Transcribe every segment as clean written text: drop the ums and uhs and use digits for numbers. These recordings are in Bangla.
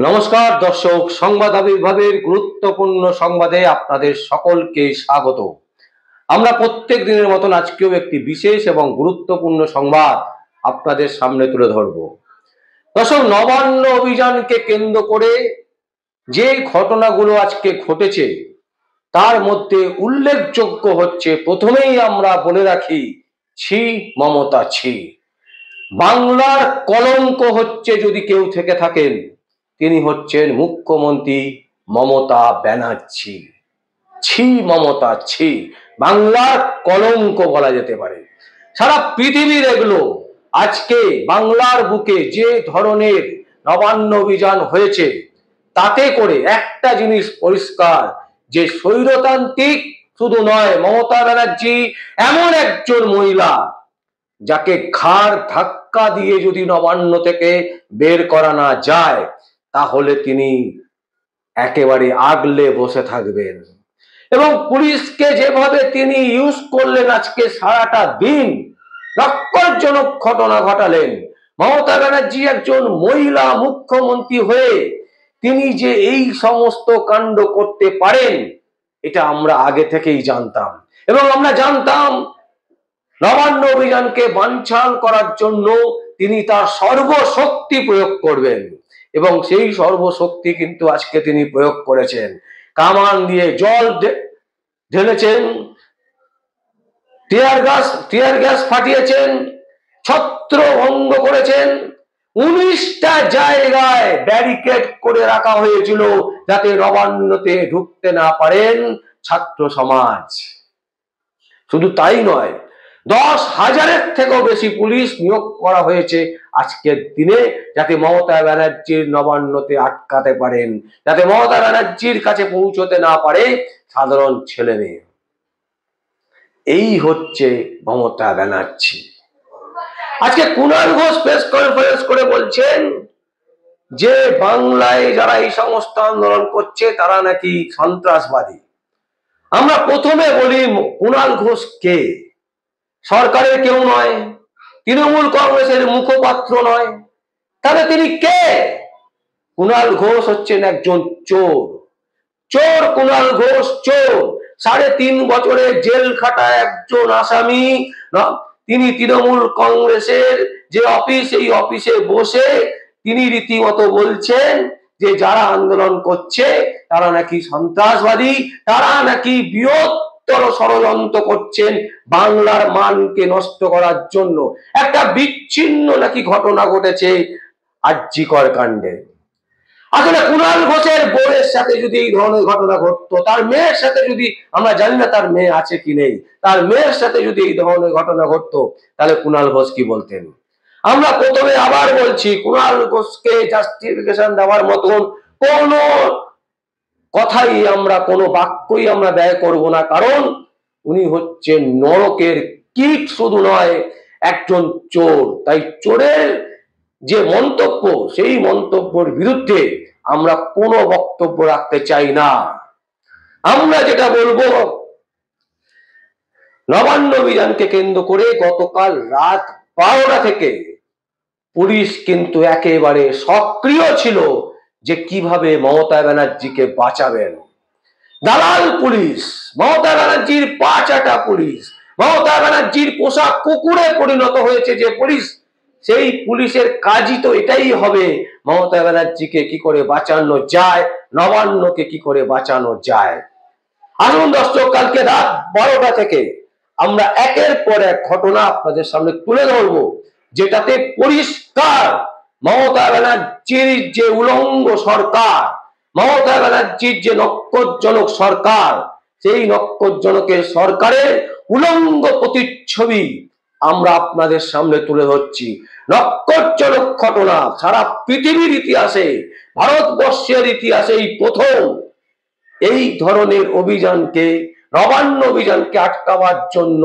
নমস্কার দর্শক, সংবাদ আবির্ভাবের গুরুত্বপূর্ণ সংবাদে আপনাদের সকলকে স্বাগত। আমরা প্রত্যেক দিনের মতন আজকেও একটি বিশেষ এবং গুরুত্বপূর্ণ সংবাদ আপনাদের সামনে তুলে ধরব। দর্শক, নবান্ন অভিযানকে কেন্দ্র করে যে ঘটনাগুলো আজকে ঘটেছে তার মধ্যে উল্লেখযোগ্য হচ্ছে, প্রথমেই আমরা বলে রাখি, ছি মমতা ছি। বাংলার কলঙ্ক হচ্ছে, যদি কেউ থেকে থাকেন, তিনি হচ্ছেন মুখ্যমন্ত্রী মমতা ব্যানার্জি। ছি মমতা ছি, বাংলার কলঙ্ক বলা যেতে পারে। সারা পৃথিবী দেখলো আজকে বাংলার বুকে যে ধরনের নবান্ন অভিযান হয়েছে, তাতে করে একটা জিনিস পরিষ্কার, যে স্বৈরতান্ত্রিক শুধু নয়, মমতা ব্যানার্জি এমন একজন মহিলা যাকে ঘাড় ধাক্কা দিয়ে যদি নবান্ন থেকে বের করা না যায়, তাহলে তিনি একেবারে আগলে বসে থাকবেন। এবং পুলিশকে যেভাবে তিনি ইউজ করলেন আজকে সারাটা দিন, রক্ষণজনক ঘটনা ঘটালেন। মমতা ব্যানার্জি একজন মহিলা মুখ্যমন্ত্রী হয়ে তিনি যে এই সমস্ত কাণ্ড করতে পারেন, এটা আমরা আগে থেকেই জানতাম। এবং আমরা জানতাম নবান্ন অভিযানকে বানচাল করার জন্য তিনি তার সর্বশক্তি প্রয়োগ করবেন, এবং সেই সর্বশক্তি কিন্তু আজকে তিনি প্রয়োগ করেছেন। কামান দিয়ে জল ঢেলেছেন, টিয়ার গ্যাস ফাটিয়েছেন, ছত্রভঙ্গ করেছেন। 19টা জায়গায় ব্যারিকেড করে রাখা হয়েছিল যাতে নবান্নতে ঢুকতে না পারেন ছাত্র সমাজ। শুধু তাই নয়, 10,000-এর থেকেও বেশি পুলিশ নিয়োগ করা হয়েছে আজকের দিনে, যাতে মমতা ব্যানার্জির নবান্নতে আটকাতে পারেন, যাতে মমতা ব্যানার্জির কাছে পৌঁছতে না পারে সাধারণ ছেলে মেয়ে। এই হচ্ছে মমতা ব্যানার্জি। আজকে কুণাল ঘোষ প্রেস কনফারেন্স করে বলছেন যে বাংলায় যারা এই সমস্ত আন্দোলন করছে তারা নাকি সন্ত্রাসবাদী। আমরা প্রথমে বলি, কুণাল ঘোষ কে? সরকারের কেউ নয়, তৃণমূল কংগ্রেসের মুখপাত্র নয়, তাহলে তিনি কে? কুণাল ঘোষ হচ্ছেন একজন চোর। চোর কুণাল ঘোষ চোর। 3.5 বছরের জেল খাটা একজন আসামি। তিনি তৃণমূল কংগ্রেসের যে অফিস, এই অফিসে বসে তিনি রীতিমতো বলছেন যে যারা আন্দোলন করছে তারা নাকি সন্ত্রাসবাদী, তারা নাকি বৃহত্তর ষড়যন্ত্র করছেন বাংলার মানকে নষ্ট করার জন্য। একটা বিচ্ছিন্ন নাকি ঘটনা ঘটেছে আরজিকর কাণ্ডে। আসলে কুণাল ঘোষের বউয়ের সাথে যদি এই ধরনের ঘটনা ঘটতো, তার মেয়ের সাথে যদি, আমরা জানি না তার মেয়ে আছে কি নেই, তার মেয়ের সাথে যদি এই ধরনের ঘটনা ঘটতো, তাহলে কুণাল ঘোষ কি বলতেন? আমরা প্রথমে আবার বলছি, কুণাল ঘোষকে জাস্টিফিকেশন দেওয়ার মতন কোন কথাই আমরা, কোনো বাক্যই আমরা ব্যয় করব না, কারণ উনি হচ্ছেন নরকের কীট, শুধু নয় একজন চোর। তাই চোরের যে মন্তব্য, সেই মন্তব্যের বিরুদ্ধে আমরা কোনো বক্তব্য রাখতে চাই না। আমরা যেটা বলবো, নবান্ন অভিযানকে কেন্দ্র করে গতকাল রাত 12টা থেকে পুলিশ কিন্তু একেবারে সক্রিয় ছিল যে কিভাবে মমতা ব্যানার্জিকে বাঁচাবেন। দালাল পুলিশ, মমতা ব্যানার্জির পা চাটা পুলিশ, মমতা ব্যানার্জির পোশাক কুকুরে পরিণত হয়েছে যে পুলিশ, সেই পুলিশের কাজই তো এটাই হবে, মমতা ব্যানার্জিকে কি করে বাঁচানো যায়, নবান্নকে কি করে বাঁচানো যায়। আসুন দর্শক, কালকে রাত 12টা থেকে আমরা একের পর এক ঘটনা আপনাদের সামনে তুলে ধরব, যেটাতে পরিষ্কার মমতা ব্যানার্জির যে উলঙ্গ সরকার, মমতা ব্যানার্জির যে নক্করজনক সরকার, সেই নক্করজনকের সরকারের উলঙ্গ প্রতিচ্ছবি আমরা আপনাদের সামনে তুলে ধরছি। নক্করজনক ঘটনা সারা পৃথিবীর ইতিহাসে, ভারতবর্ষের ইতিহাসে এই প্রথম এই ধরনের অভিযানকে, নবান্ন অভিযানকে আটকাবার জন্য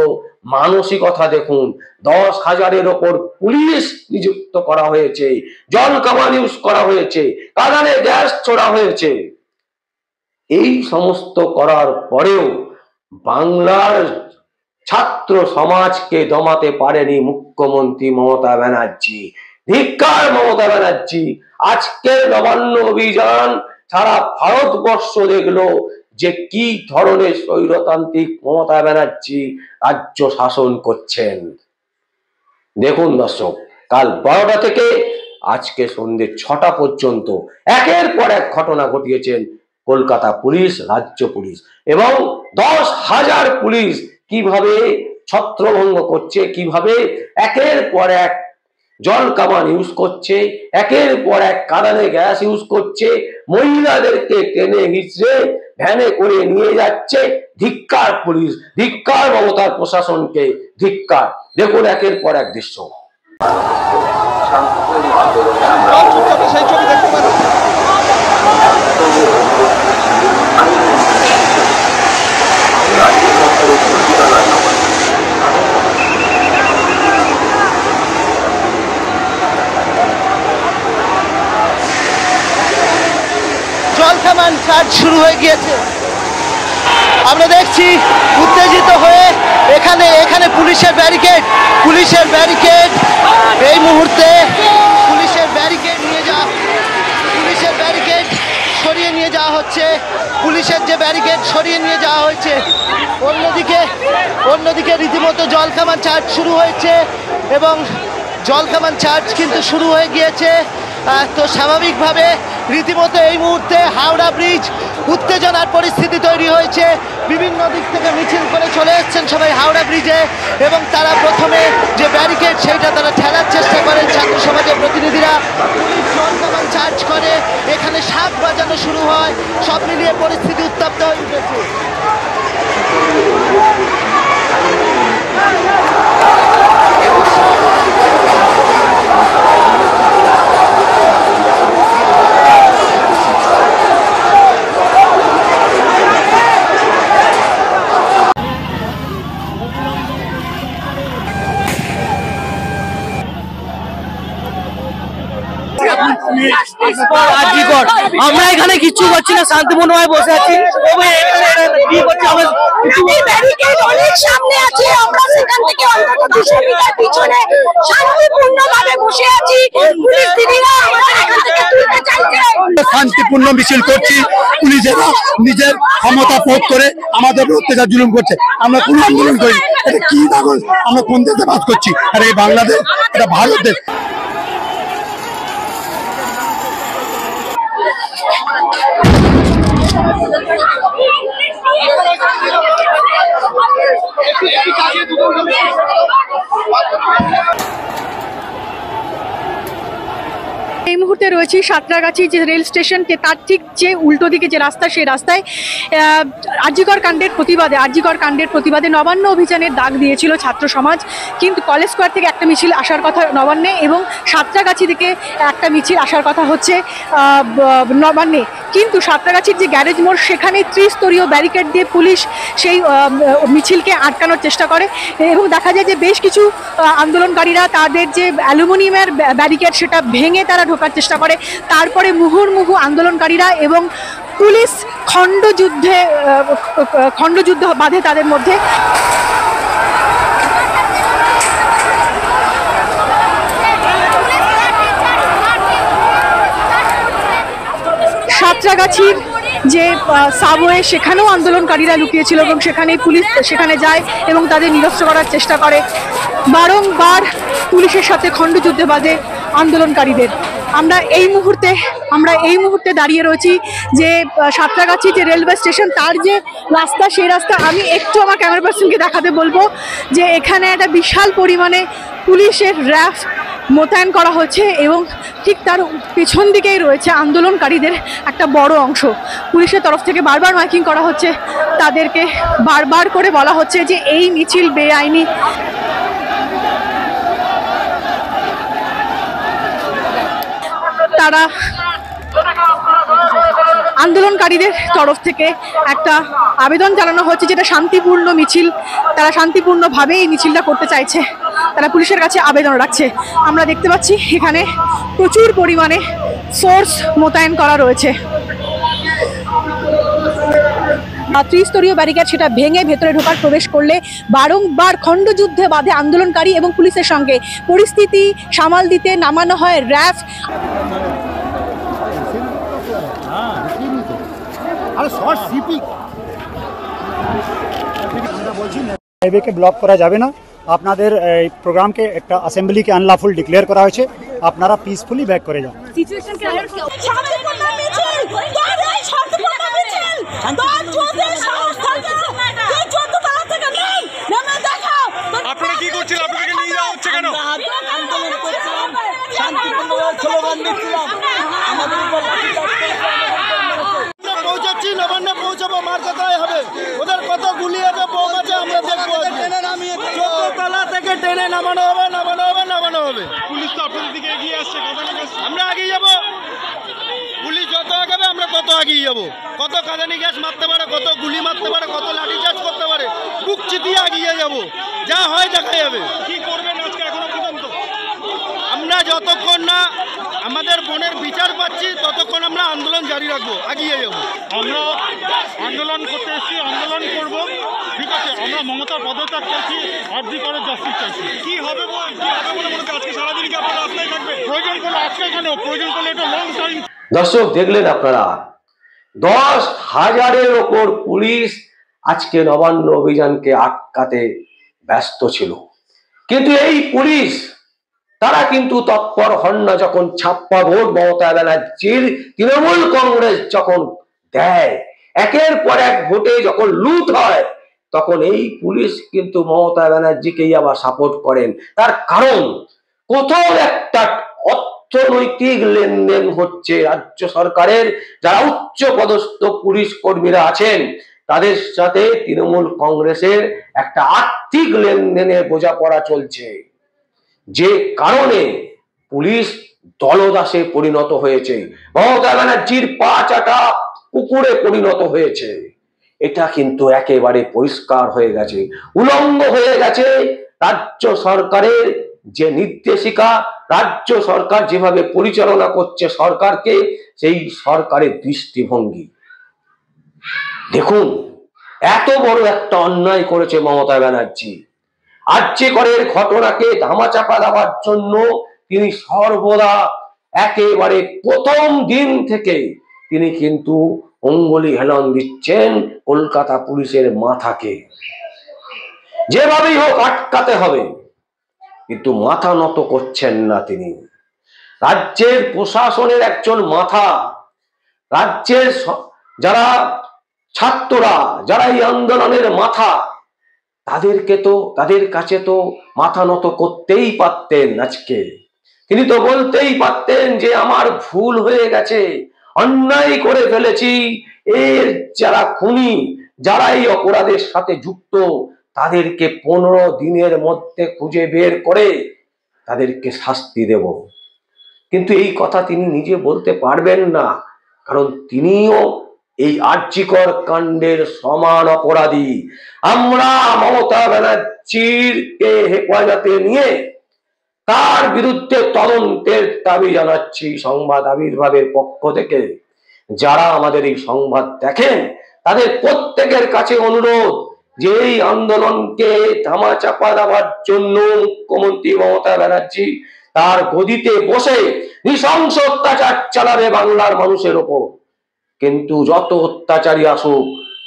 মানসিকতা দেখুন। 10,000-এর ওপর পুলিশ নিযুক্ত করা হয়েছে, জল কামান ইউজ করা হয়েছে, কাঁদানে গ্যাস ছোড়া হয়েছে। এই সমস্ত করার পরেও বাংলার ছাত্র সমাজকে দমাতে পারেনি মুখ্যমন্ত্রী মমতা ব্যানার্জি। ধিক্কার মমতা ব্যানার্জি। আজকের নবান্ন অভিযান সারা ভারতবর্ষ দেখলো যে কি ধরনের স্বৈরতান্ত্রিক মমতা ব্যানার্জি রাজ্য শাসন করছেন। দেখুন দর্শক, কাল 12টা থেকে আজকে সন্ধ্যে 6টা পর্যন্ত একের পর এক ঘটনা ঘটিয়েছেন কলকাতা পুলিশ, রাজ্য পুলিশ এবং 10,000 পুলিশ কিভাবে ছত্রভঙ্গ করছে, কিভাবে একের পর এক জল কামান ইউজ করছে, একের পর এক কাঁদানে গ্যাস ইউজ করছে, মহিলাদেরকে টেনে হিচড়ে ভ্যানে করে নিয়ে যাচ্ছে। ধিক্কার পুলিশ, ধিক্কার মমতার প্রশাসনকে, ধিক্কার। দেখুন একের পর এক দৃশ্য। জলকামান চার্জ শুরু হয়ে গিয়েছে। আমরা দেখছি উত্তেজিত হয়ে এখানে পুলিশের ব্যারিকেড এই মুহূর্তে পুলিশের ব্যারিকেড সরিয়ে নিয়ে যাওয়া হচ্ছে। পুলিশের যে ব্যারিকেড সরিয়ে নিয়ে যাওয়া হয়েছে, অন্যদিকে রীতিমতো জলকামান চার্জ শুরু হয়েছে এবং জলকামান চার্জ কিন্তু শুরু হয়ে গিয়েছে। তো স্বাভাবিকভাবে রীতিমতো এই মুহূর্তে হাওড়া ব্রিজ উত্তেজনার পরিস্থিতি তৈরি হয়েছে। বিভিন্ন দিক থেকে মিছিল করে চলে এসছেন সবাই হাওড়া ব্রিজে এবং তারা প্রথমে যে ব্যারিকেড সেইটা তারা ঠেলার চেষ্টা করেন ছাত্র সমাজের প্রতিনিধিরা। পুলিশ জলকামান চার্জ করে, এখানে শাঁখ বাজানো শুরু হয়। সব মিলিয়ে পরিস্থিতি উত্তপ্ত হয়ে উঠেছে। আমরা এখানে কিচ্ছু করছি না, শান্তিপূর্ণভাবে বসে আছি। সামনে আছে, আমরা সেখান থেকে অন্তত 200 মিটার পিছনে শান্তিপূর্ণভাবে বসে আছি। পুলিশ দিদিরা আমাদের এখান থেকে তুলতে চাইছে। শান্তিপূর্ণ মিছিল করছি, পুলিশেরা নিজের ক্ষমতা প্রয়োগ করে আমাদের অত্যাচার জুলুম করছে। আমরা কোন আন্দোলন করি, এটা কি কাগজ, আমরা কোন দেশে বাস করছি? আর এই বাংলাদেশ, এটা ভারত দেশ। এই মুহূর্তে রয়েছি সাঁতরাগাছি যে রেল স্টেশন, তার ঠিক যে উল্টো দিকে যে রাস্তা, সেই রাস্তায় আরজিকর কাণ্ডের প্রতিবাদে নবান্ন অভিযানের ডাক দিয়েছিল ছাত্র সমাজ। কিন্তু কলেজ স্কোয়ার থেকে একটা মিছিল আসার কথা নবান্নে এবং সাঁতরাগাছি থেকে একটা মিছিল আসার কথা হচ্ছে নবান্নে। কিন্তু সাঁতরাগাছির যে গ্যারেজ মোড়, সেখানে ত্রিস্তরীয় ব্যারিকেড দিয়ে পুলিশ সেই মিছিলকে আটকানোর চেষ্টা করে এবং দেখা যায় যে বেশ কিছু আন্দোলনকারীরা তাদের যে অ্যালুমিনিয়ামের ব্যারিকেড সেটা ভেঙে তারা ঢোকার চেষ্টা করে। তারপরে মুহুর্মুহু আন্দোলনকারীরা এবং পুলিশ খণ্ডযুদ্ধ বাঁধে তাদের মধ্যে। সাঁতরাগাছির যে সাবওয়ে, সেখানেও আন্দোলনকারীরা লুকিয়েছিল এবং সেখানেই পুলিশ সেখানে যায় এবং তাদের নিরস্ত্র করার চেষ্টা করে। বারংবার পুলিশের সাথে খণ্ডযুদ্ধে বাঁধে আন্দোলনকারীদের। আমরা এই মুহূর্তে দাঁড়িয়ে রয়েছি যে সাঁতরাগাছি যে রেলওয়ে স্টেশন, তার যে রাস্তা, সেই রাস্তা আমি একটু আমার ক্যামেরা পার্সনকে দেখাতে বলবো যে এখানে একটা বিশাল পরিমাণে পুলিশের র্যাফ মোতায়েন করা হচ্ছে এবং ঠিক তার পেছন দিকেই রয়েছে আন্দোলনকারীদের একটা বড় অংশ। পুলিশের তরফ থেকে বারবার মাইকিং করা হচ্ছে, তাদেরকে বারবার করে বলা হচ্ছে যে এই মিছিল বেআইনি। তারা আন্দোলনকারীদের তরফ থেকে একটা আবেদন জানানো হচ্ছে, যেটা শান্তিপূর্ণ মিছিল, তারা শান্তিপূর্ণভাবে এই মিছিলটা করতে চাইছে, তারা পুলিশের কাছে আবেদন রাখছে। আমরা দেখতে পাচ্ছি এখানে প্রচুর পরিমাণে ফোর্স মোতায়েন করা রয়েছে। ত্রিস্তরীয় ব্যারিকেড সেটা ভেঙে ভেতরে ঢোকার প্রবেশ করলে বারংবার খণ্ডযুদ্ধে বাধে আন্দোলনকারী এবং পুলিশের সঙ্গে। পরিস্থিতি সামাল দিতে নামানো হয় র্যাফ। হাইওয়ে কে ব্লক করা যাবে না, আপনাদের প্রোগ্রামকে একটা অ্যাসেম্বলিকে আনলফুল ডিক্লেয়ার করা হয়েছে, আপনারা পিসফুলি ব্যাক করে যান। আপনারা কি করছেন? আপনাদেরকে নিয়ে যাওয়া হচ্ছে কেন? আন্দোলন করছিলাম, শান্তিপূর্ণভাবে স্লোগান দিচ্ছিলাম, আমাদের উপর পৌঁছাচ্ছি, নবান্নে পৌঁছাবো, মার কথাই হবে। ওদের কত গুলি আছে, বোম আছে, আমরা দেখবো। তলা থেকে টেনে নামানো হবে, নামানো হবে, নামানো হবে। পুলিশ তো আপনাদের দিকে এগিয়ে আসছে, আমরা এগিয়ে যাবো। পুলিশ যত আগাবে আমরা তত এগিয়ে যাবো। কত কাঁদানি গ্যাস মারতে পারে, কত গুলি মারতে পারে, কত লাঠি চার্জ করতে পারে, বুক চিতিয়ে এগিয়ে যাবো। যা হয় দেখা যাবে। কি করবেন আজকে এখনো পর্যন্ত? আমরা যতক্ষণ না আমাদের বোনের বিচার পাচ্ছি ততক্ষণ আমরা আন্দোলন জারি রাখবো, এগিয়ে যাবো। আমরা আন্দোলন করতে এসেছি, আন্দোলন করবো, ঠিক আছে। আমরা মমতার পদত্যাগ চাইছি, আরজি করার জাস্টিস চাইছি। কি হবে বলে মনে হচ্ছে আজকে সারাদিন কি আপনারা রাস্তায় থাকবেন? প্রয়োজন করলে আজকে কেন, প্রয়োজন করলে এটা লং টাইম। দর্শক দেখলেন আপনারা, 10,000-এর ওপর পুলিশ আজকে নবান্ন অভিযানকে আটকাতে ব্যস্ত ছিল। কিন্তু এই পুলিশ তারা কিন্তু তৎপর হন না যখন ছাপ্পা ভোট মমতা ব্যানার্জির তৃণমূল কংগ্রেস যখন দেয়, একের পর এক ভোটে যখন লুট হয়, তখন এই পুলিশ কিন্তু মমতা ব্যানার্জিকেই আবার সাপোর্ট করেন। তার কারণ কোথাও একটা অর্থনৈতিক লেনদেন হচ্ছে। রাজ্য সরকারের যারা উচ্চ পদস্থ পুলিশ কর্মীরা আছেন তাদের সাথে তৃণমূল কংগ্রেসের একটা আর্থিক লেনদেনের বোঝাপড়া চলছে, যে কারণে পুলিশ দলদাসে পরিণত হয়েছে, মমতা ব্যানার্জির পা চাটা কুকুরে পরিণত হয়েছে। এটা কিন্তু একেবারে পরিষ্কার হয়ে গেছে, উলঙ্গ হয়ে গেছে রাজ্য সরকারের যে নির্দেশিকা, রাজ্য সরকার যেভাবে পরিচালনা করছে সরকারকে, সেই সরকারের দৃষ্টিভঙ্গি। দেখুন, এত বড় একটা অন্যায় করেছে মমতা ব্যানার্জি। আরজি করের ঘটনাকে ধামাচাপা দেওয়ার জন্য তিনি সর্বদা একেবারে প্রথম দিন থেকে তিনি কিন্তু অঙ্গুলি হেলন দিচ্ছেন কলকাতা পুলিশের মাথাকে। যেভাবেই হোক আটকাতে হবে, কিন্তু মাথা নত করছেন না তিনি। রাজ্যের প্রশাসনের একজন মাথা, রাজ্যের যারা ছাত্ররা, যারা এই আন্দোলনের মাথা, তাদের কাছে তো মাথা নত করতেই পারতেন। আজকে তিনি তো বলতেই পারতেন যে আমার ভুল হয়ে গেছে, অন্যায় করে ফেলেছি। এর যারা খুনি, যারা এই অপরাধের সাথে যুক্ত, তাদেরকে 15 দিনের মধ্যে খুঁজে বের করে তাদেরকে শাস্তি দেব। কিন্তু এই কথা তিনি নিজে বলতে পারবেন না, কারণ তিনিও এই আরজিকর কাণ্ডের সমান অপরাধী। আমরা মমতা ব্যানার্জিকে হেফাজতে নিয়ে তার বিরুদ্ধে তদন্তের দাবি জানাচ্ছি সংবাদ আবির্ভাবের পক্ষ থেকে। যারা আমাদের এই সংবাদ দেখেন তাদের প্রত্যেকের কাছে অনুরোধ যে এই আন্দোলনকে ধামাচাপা দেওয়ার জন্য মুখ্যমন্ত্রী মমতা ব্যানার্জি তার গদিতে বসে নৃশংস অত্যাচার চালাবে বাংলার মানুষের ওপর। কিন্তু যত অত্যাচারী আসুক,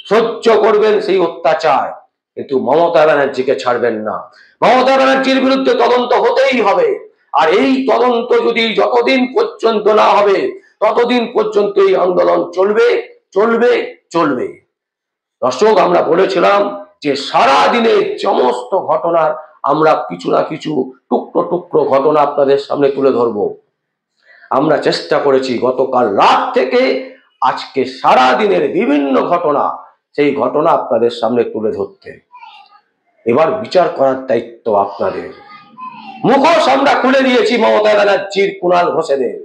সহ্য করবেন সেই অত্যাচার, কিন্তু মমতা ব্যানার্জিকে ছাড়বেন না। মমতা ব্যানার্জির বিরুদ্ধে তদন্ত হতেই হবে। আর এই তদন্ত যদি যতদিন পর্যন্ত না হবে ততদিন পর্যন্ত এই আন্দোলন চলবে চলবে চলবে। দর্শক, আমরা বলেছিলাম যে সারা দিনের সমস্ত ঘটনার আমরা কিছু না কিছু টুকরো টুকরো ঘটনা আপনাদের সামনে তুলে ধরবো। আমরা চেষ্টা করেছি গতকাল রাত থেকে আজকে সারা দিনের বিভিন্ন ঘটনা, সেই ঘটনা আপনাদের সামনে তুলে ধরতে। এবার বিচার করার দায়িত্ব আপনাদের। মুখোশ আমরা খুলে দিয়েছি মমতা ব্যানার্জির, কুণাল ঘোষেদের।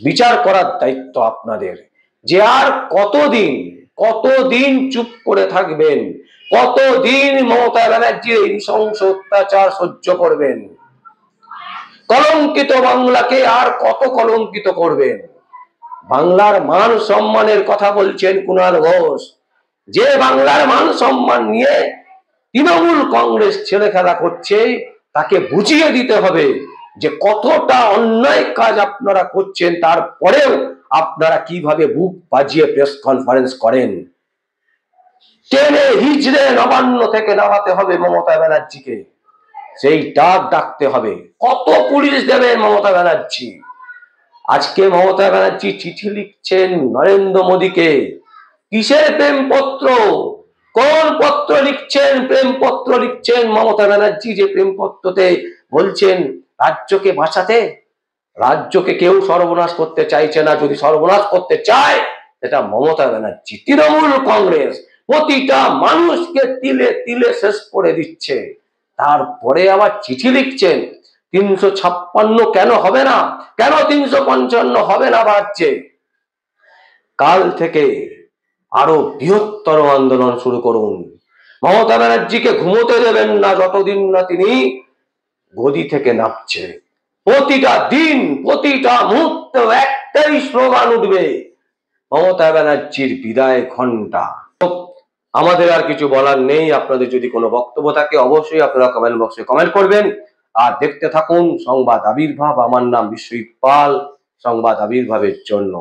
বিচার করার দায়িত্ব আপনাদের, যে আর কতদিন চুপ করে থাকবেন, কতদিন মমতা ব্যানার্জির এই নৃশংস অত্যাচার সহ্য করবেন। কলঙ্কিত বাংলাকে আর কত কলঙ্কিত করবেন। বাংলার মান সম্মানের কথা বলছেন কুণাল ঘোষ, যে বাংলার মান সম্মান নিয়ে তৃণমূল কংগ্রেস ছেলে খেলা করছে, তাকে বুঝিয়ে দিতে হবে যে কতটা অন্যায় কাজ আপনারা করছেন, তারপরেও আপনারা কিভাবে বুক বাজিয়ে প্রেস কনফারেন্স করেন। টেনে হিজড়ে নবান্ন থেকে নামাতে হবে মমতা ব্যানার্জিকে, সেই ডাক ডাকতে হবে। কত পুলিশ দেবে মমতা ব্যানার্জি? আজকে মমতা ব্যানার্জি চিঠি লিখছেন নরেন্দ্র মোদীকে। কিসের প্রেমপত্র? কোন পত্র লিখছেন? প্রেমপত্র লিখছেন মমতা ব্যানার্জি, যে প্রেমপত্রতে বলছেন রাজ্যকে বাঁচাতে। রাজ্যকে কেউ সর্বনাশ করতে চাইছে না। যদি সর্বনাশ করতে চায় এটা মমতা ব্যানার্জি। তৃণমূল কংগ্রেস প্রতিটা মানুষকে তিলে তিলে শেষ করে দিচ্ছে, তারপরে আবার চিঠি লিখছেন 356 কেন হবে না, কেন 355 হবে না বাড়ছে। কাল থেকে আরো বৃহত্তর আন্দোলন শুরু করুন। মমতা ব্যানার্জিকে ঘুমোতে দেবেন না যতদিন না তিনি গদি থেকে নামছে। প্রতিটা দিন প্রতিটা মুহূর্তে একটাই স্লোগান উঠবে, মমতা ব্যানার্জির বিদায় ঘন্টা। আমাদের আর কিছু বলার নেই। আপনাদের যদি কোনো বক্তব্য থাকে অবশ্যই আপনারা কমেন্ট বক্সে কমেন্ট করবেন। আর দেখতে থাকুন সংবাদ আবির্ভাব। আমার নাম বিশ্বজিৎ পাল, সংবাদ আবির্ভাবের জন্য।